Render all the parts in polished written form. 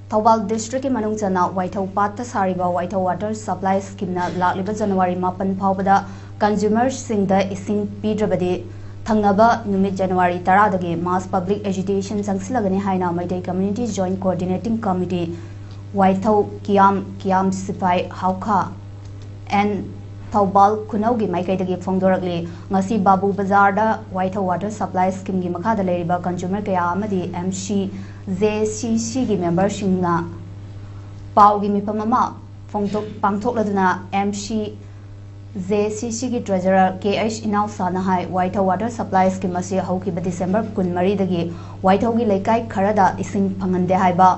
Thobal District in Manungchana, Waithau Pata Sariba, Waithau Water Supply Scheme na Lakliba January Mapan Paubada, Consumers Sing the Esing pidrabadi, thangnaba numit January Taradagi, Mass Public Agitation changsinlagani haina Maitei Community Joint Coordinating Committee, Waithau Kiam Sipai Hauka, and Thobal Kunaugi Maikaidagi Fongdorakli, Ngasi Babu Bazarda, Waithau Water Supply Scheme Gimakada Leriba, Consumer Kayamadi, MC JCC gi member singna pau gi mipamama pangthok laduna MC JCC gi treasurer KH Inausa na hai Waithau Water Supply Scheme asi haukiba December 13 dagi Waithau gi leikai kharada ising phangande haiba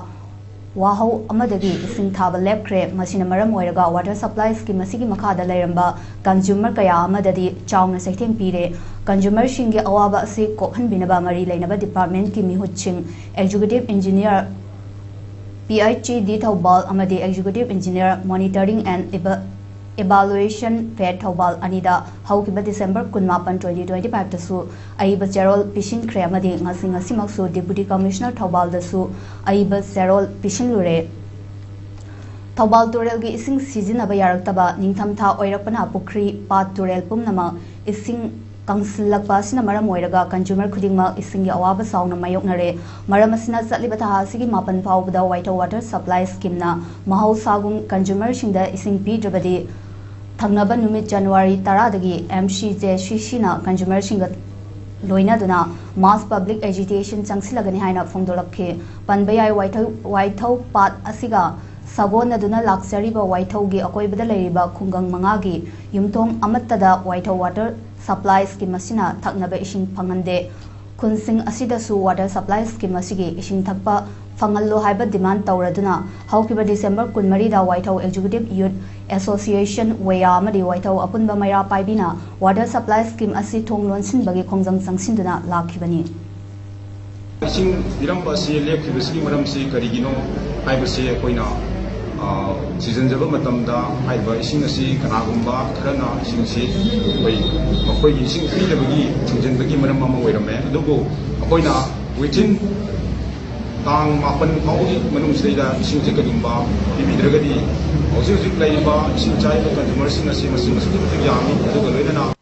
wahau amadagi ising thaba lepkhre masina maram oiraga Water Supply Scheme asi gi makhada leiramba consumer kaya amadadi chauna sekheng pire Consumer Shingi Awaba si Kokhan Binaba Mari Lainaba Department ki Mihuching Executive Engineer PIG Thobal Amadi Executive Engineer Monitoring and Evaluation Fair Thobal Anida Haukiba December 18 2025 Tasu Aiba Gerald Pishin Kremadi Ngasing Asimaksu Deputy Commissioner Thobal Dasu Aiba Gerald Pishin Lure Thobal Turel gi ising seasonaba yaraktaba ningthamtha oirakpana pukri pat turel pumnama ising changsinlagpa sina maram oiraga consumer khudingma ising awaba sauna mayoknare maram asina chatliba tha asigi mapan phawbada Waithau Water Supply Scheme na mahausagung consumer singda ising pidrabadi thangnaba numit January 10 dagi MCJCC na consumer singa loina duna Mass Public Agitation changsinlagani haina phongdolakhe panbayai Waithau pat asiga Sagona duna Laksariba Waithau gi akoibada leiriba khungang mangagi yumthong amattada Waithau Water Supply Scheme asina thaknaba ising phangande kunsing asidasu Water Supply Scheme asigi ising thakpa phangallo haiba demand tawraduna haukiba December 13 da Waithau Executive Youth Association Waya amadi Waithau apunba maira paibina Water Supply Scheme asi thonglon sinbagi khongjang changsinduna lakhibani ising diramba si lekhibasi maramsi karigino haibase koina season jaba matamda haiba ising asi kanagumba kharana isingsi oi makoi ising filabagi chungjenbagi maram mama oirame adugo akoina within tang mapan phaugi manungsidaida isingse kadumba bibidragadi hausi laiba ising chaiba consumer sing asi masing yami adugo loinana